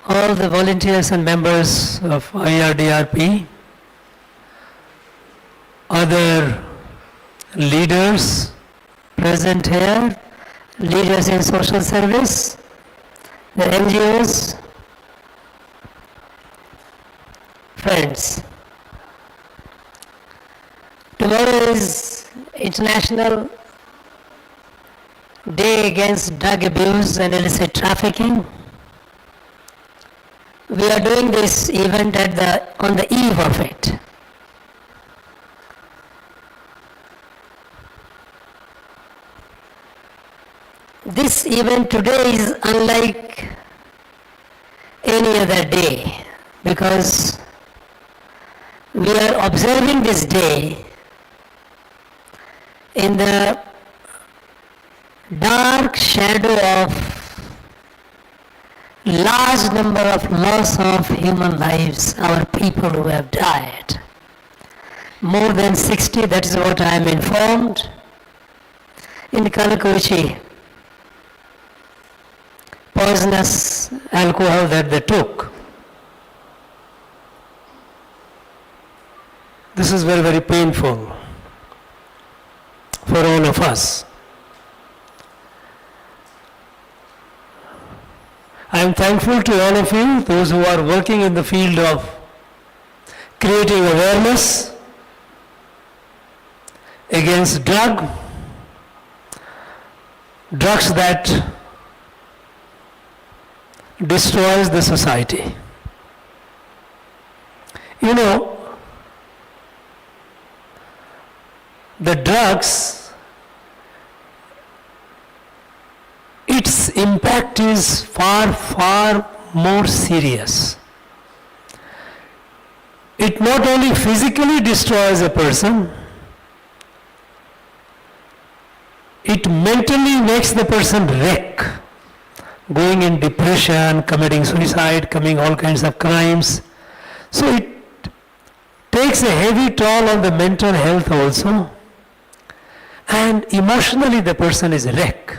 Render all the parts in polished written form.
all the volunteers and members of IRDRP, other leaders present here, leaders in social service, the NGOs, friends. Tomorrow is International Day Against Drug Abuse and Illicit Trafficking. We are doing this event on the eve of it. This event today is unlike any other day because we are observing this day in the dark shadow of large number of loss of human lives, our people who have died. More than 60, that is what I am informed, in Kalakuchi. Poisonous alcohol that they took. This is very, very painful for all of us. I am thankful to all of you, those who are working in the field of creating awareness against drugs that destroys the society. You know, the drugs, its impact is far, far more serious. It not only physically destroys a person, it mentally makes the person wreck, going in depression, committing suicide, committing all kinds of crimes. So it takes a heavy toll on the mental health also, and emotionally the person is a wreck.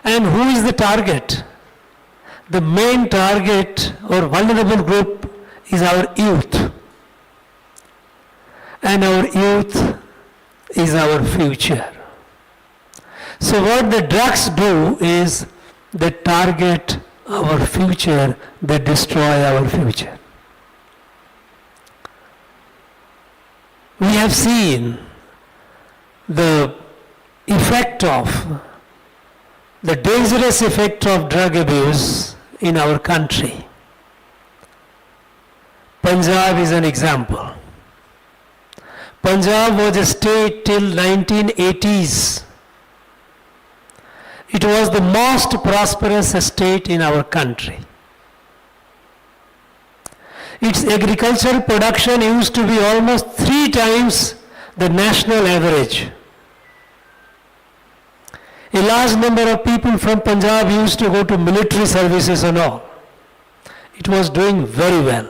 And who is the target? The main target or vulnerable group is our youth. And our youth is our future. So what the drugs do is they target our future, they destroy our future. We have seen the dangerous effect of drug abuse in our country. Punjab is an example. Punjab was a state till 1980s. It was the most prosperous state in our country. Its agricultural production used to be almost 3 times the national average. A large number of people from Punjab used to go to military services and all. It was doing very well.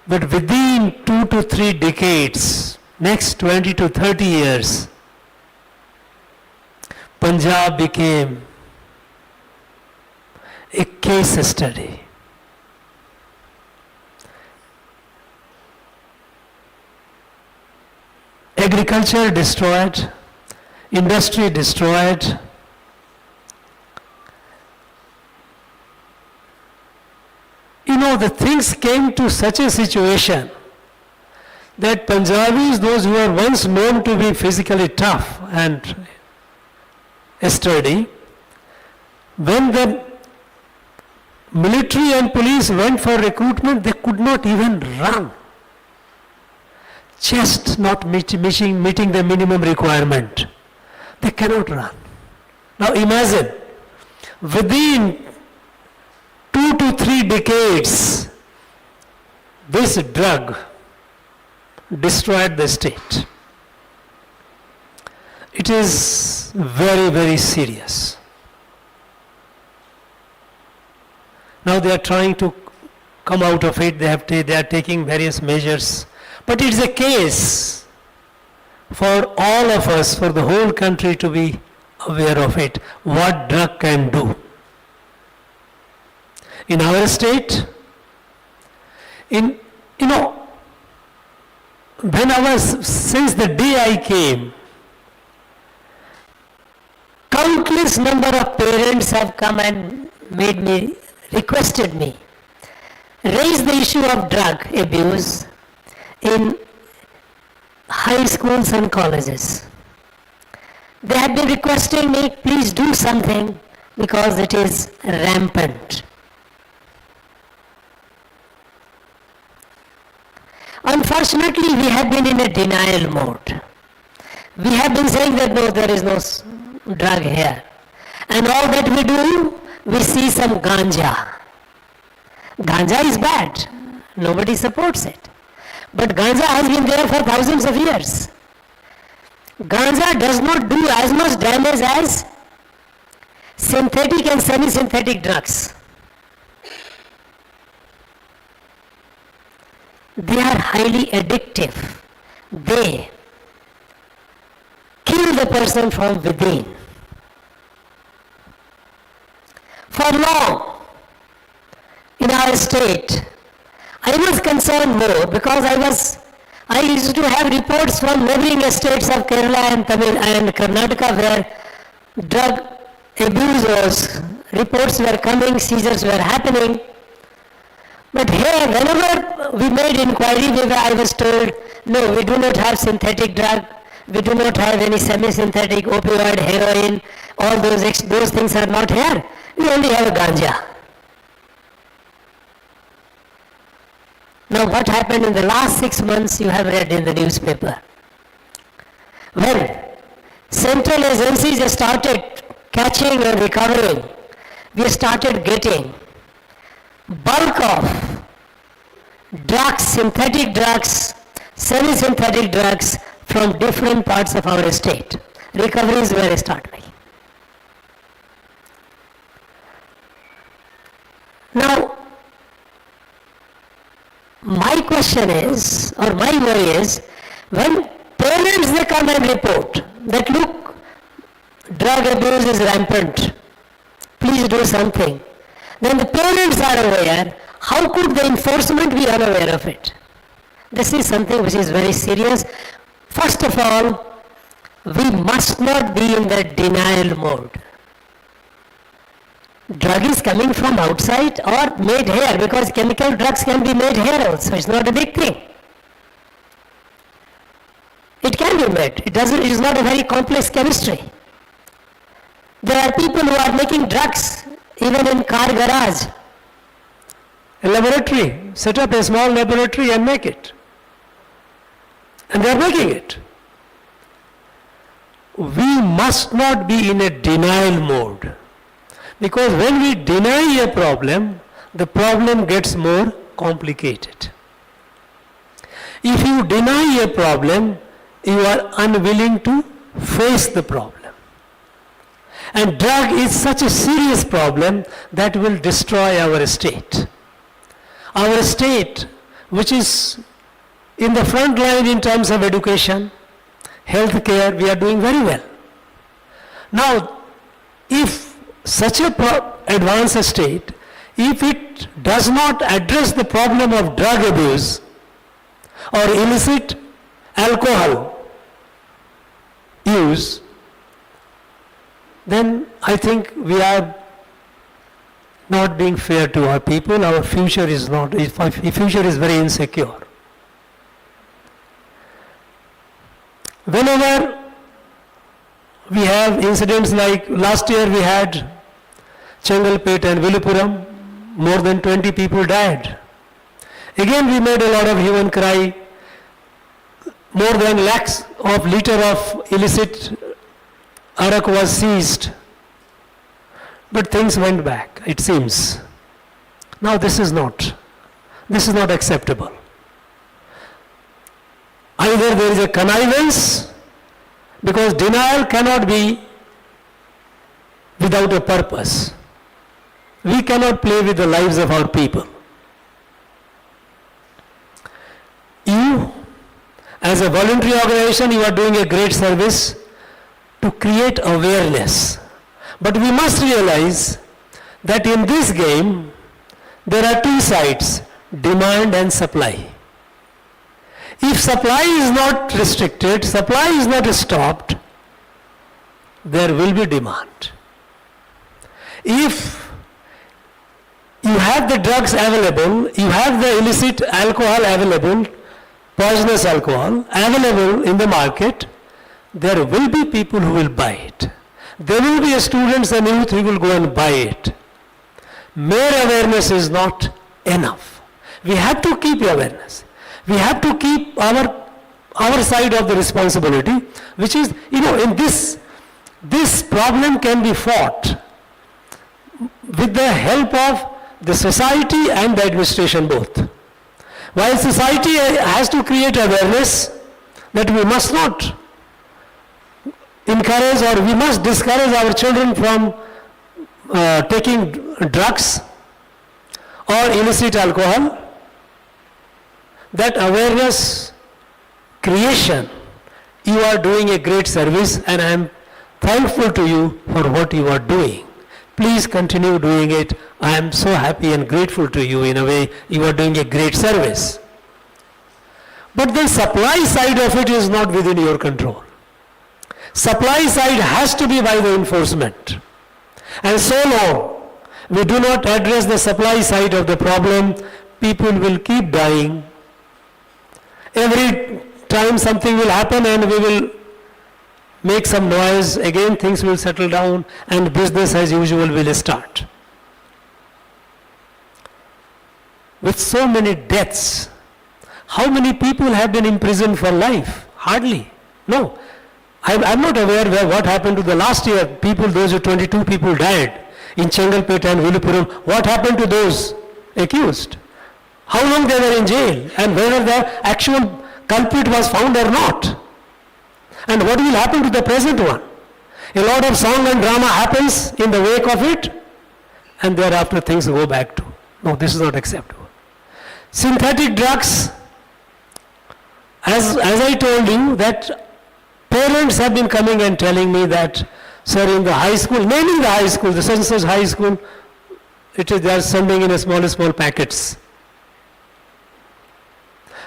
But within 2 to 3 decades, next 20 to 30 years, Punjab became a case study. Agriculture destroyed, industry destroyed. You know, the things came to such a situation that Punjabis, those who were once known to be physically tough and sturdy, when the military and police went for recruitment, they could not even run. Just not meeting the minimum requirement. They cannot run. Now imagine, within 2 to 3 decades, this drug destroyed the state. It is very, very serious. Now they are trying to come out of it. They are taking various measures. But it's a case for all of us, for the whole country to be aware of it, what drug can do. in our state. In, since the day I came, countless number of parents have come and requested me, raise the issue of drug abuse in high schools and colleges. They have been requesting me, please do something because it is rampant. Unfortunately, we have been in a denial mode. We have been saying that no, there is no drug here. And all that we do, we see some ganja. Ganja is bad. Nobody supports it. But ganja has been there for thousands of years. Ganja does not do as much damage as synthetic and semi-synthetic drugs. They are highly addictive. They kill the person from within. For long, in our state, I was concerned more because I used to have reports from neighboring states of Kerala and Tamil and Karnataka where drug abuse was, reports were coming, seizures were happening. But here, whenever we made inquiry, I was told, no, we do not have synthetic drug, we do not have any semi-synthetic opioid, heroin, all those things are not here. We only have ganja. Now what happened in the last 6 months you have read in the newspaper. When central agencies started catching and recovering, we started getting bulk of drugs, synthetic drugs, semi-synthetic drugs from different parts of our state. Recoveries were started. Now, my question is, or my worry is, when parents they come and report that look, drug abuse is rampant, please do something. Then the parents are aware, how could the enforcement be unaware of it? This is something which is very serious. First of all, we must not be in the denial mode. Drug is coming from outside or made here, because chemical drugs can be made here also. It's not a big thing. It can be made. It is not a very complex chemistry. There are people who are making drugs even in car garage. A laboratory, set up a small laboratory and make it. And they are making it. We must not be in a denial mode. Because when we deny a problem, the problem gets more complicated. If you deny a problem, you are unwilling to face the problem. And drug is such a serious problem that will destroy our state. Our state, which is in the front line in terms of education, health care, we are doing very well. Now, if such a advanced state, if it does not address the problem of drug abuse or illicit alcohol use, then I think we are not being fair to our people. Our future is very insecure. Whenever we have incidents like last year we had Chengalpet and Vilupuram, more than 20 people died. Again we made a lot of hue and cry. More than lakhs of litre of illicit arak was seized. But things went back, it seems. Now this is not acceptable. Either there is a connivance, because denial cannot be without a purpose. We cannot play with the lives of our people. You, as a voluntary organization, you are doing a great service to create awareness. But we must realize that in this game, there are two sides, demand and supply. If supply is not restricted, supply is not stopped, there will be demand. If you have the drugs available, you have the illicit alcohol available, poisonous alcohol available in the market, there will be people who will buy it. There will be students and youth who will go and buy it. Mere awareness is not enough. We have to keep awareness. We have to keep our side of the responsibility, which is, in this problem can be fought with the help of the society and the administration both. While society has to create awareness that we must not encourage or we must discourage our children from taking drugs or illicit alcohol, that awareness creation, you are doing a great service, and I am thankful to you for what you are doing. Please continue doing it. I am so happy and grateful to you. In a way, you are doing a great service. But the supply side of it is not within your control. Supply side has to be by the enforcement. And so long we do not address the supply side of the problem, people will keep dying. Every time something will happen and we will make some noise, again things will settle down and business as usual will start. With so many deaths, how many people have been imprisoned for life? Hardly. No. I'm not aware what happened to the last year people, those 22 people died in Chengalpet and Vilupuram. What happened to those accused? How long they were in jail and whether the actual culprit was found or not? And what will happen to the present one? A lot of song and drama happens in the wake of it and thereafter things go back to. No, this is not acceptable. Synthetic drugs, as I told you, that parents have been coming and telling me that, sir, in the high school, naming the high school, the such and such high school, they are sending in a small packets.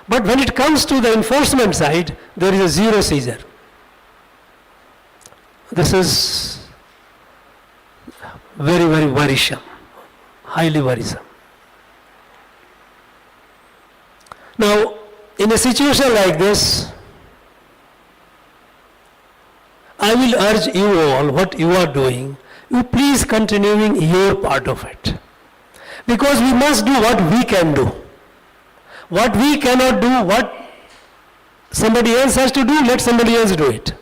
But when it comes to the enforcement side, there is a zero seizure. This is very, very worrisome, highly worrisome. Now, in a situation like this, I will urge you all, what you are doing, you please continuing your part of it. Because we must do what we can do. What we cannot do, what somebody else has to do, let somebody else do it.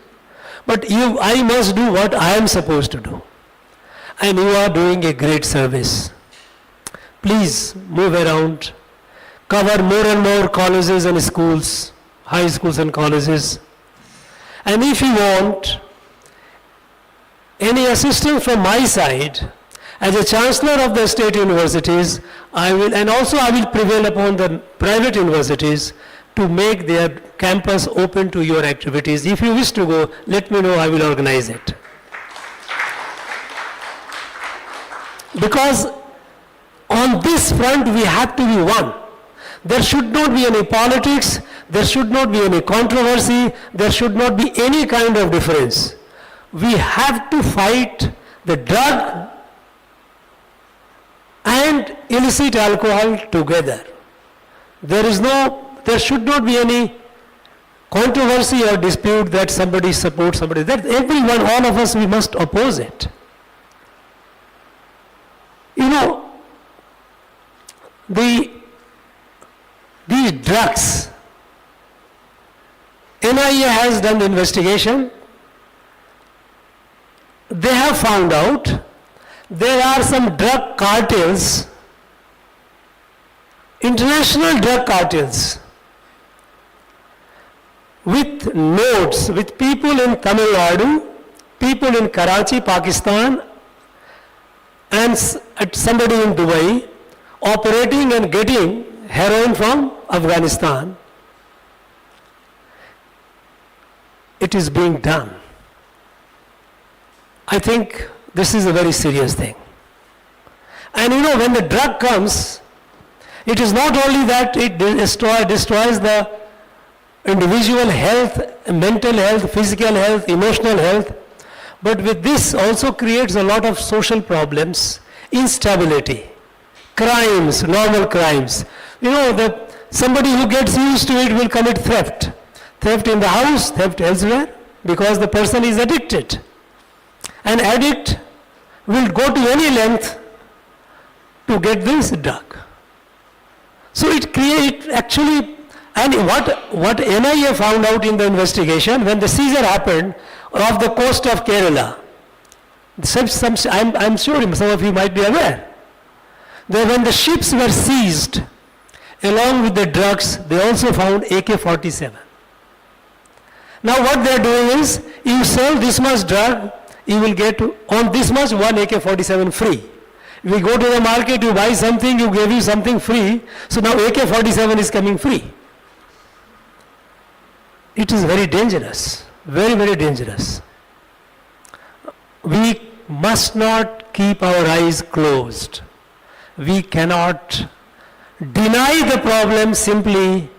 But I must do what I am supposed to do. And you are doing a great service. Please move around, cover more and more colleges and schools, high schools and colleges. And if you want any assistance from my side, as a chancellor of the state universities, I will prevail upon the private universities to make their campus open to your activities. If you wish to go, let me know, I will organize it. Because on this front we have to be one. There should not be any politics, there should not be any controversy, there should not be any kind of difference. We have to fight the drug and illicit alcohol together. There should not be any controversy or dispute that somebody supports somebody. That everyone, all of us, we must oppose it. These drugs, NIA has done the investigation. They have found out there are some drug cartels, international drug cartels, with nodes, with people in Tamil Nadu, people in Karachi, Pakistan, and somebody in Dubai, operating and getting heroin from Afghanistan. It is being done. I think this is a very serious thing. And when the drug comes, It is not only that it destroys the individual health, mental health, physical health, emotional health, but with this also creates a lot of social problems, instability, crimes, normal crimes. You know, somebody who gets used to it will commit theft. Theft in the house, theft elsewhere, because the person is addicted. An addict will go to any length to get this drug. So it creates actually, and what NIA found out in the investigation, when the seizure happened off the coast of Kerala, I'm sure some of you might be aware, that when the ships were seized, along with the drugs, they also found AK-47. Now what they are doing is, you sell this much drug, you will get on this much one AK-47 free. If you go to the market, you buy something, you give you something free, so now AK-47 is coming free. It is very dangerous, very, very dangerous. We must not keep our eyes closed. We cannot deny the problem simply,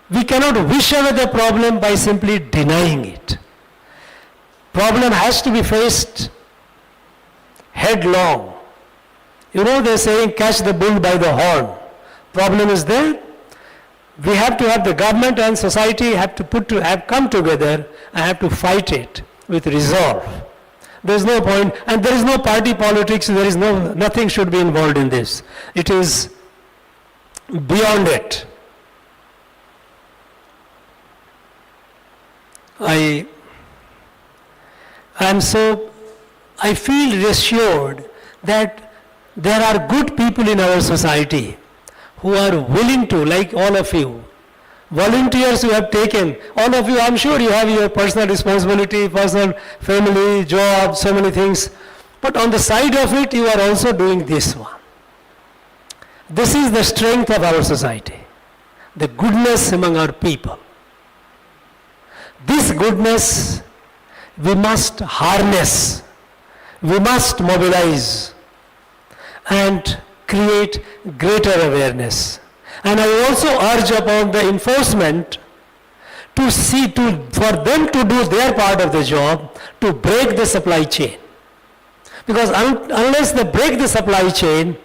we cannot wish away the problem by simply denying it. Problem has to be faced headlong. You know, they're saying catch the bull by the horn. Problem is there. We have to have the government and society have come together and have to fight it with resolve. There is no point, and there is no party politics, there is nothing should be involved in this. It is beyond it. I feel reassured that there are good people in our society who are willing to, like all of you, volunteers who have taken, all of you, I'm sure you have your personal responsibility, personal family, job, so many things, but on the side of it, you are also doing this one. This is the strength of our society, the goodness among our people. This goodness we must harness, we must mobilize and create greater awareness. And I also urge upon the enforcement for them to do their part of the job, to break the supply chain. Because unless they break the supply chain,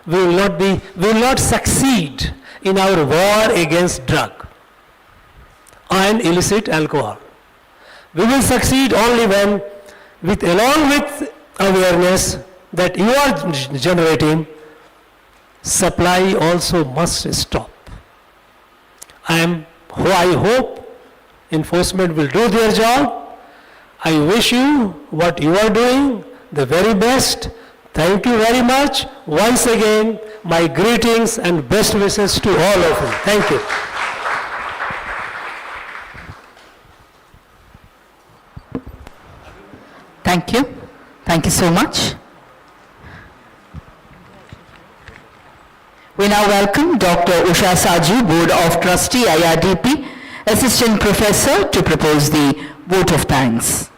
we will not succeed in our war against drug and illicit alcohol. We will succeed only when, along with awareness that you are generating, supply also must stop. I hope enforcement will do their job. I wish you what you are doing the very best. Thank you very much. Once again, my greetings and best wishes to all of you. Thank you. Thank you. Thank you so much. We now welcome Dr. Usha Saju, Board of Trustee, IRDP, Assistant Professor, to propose the vote of thanks.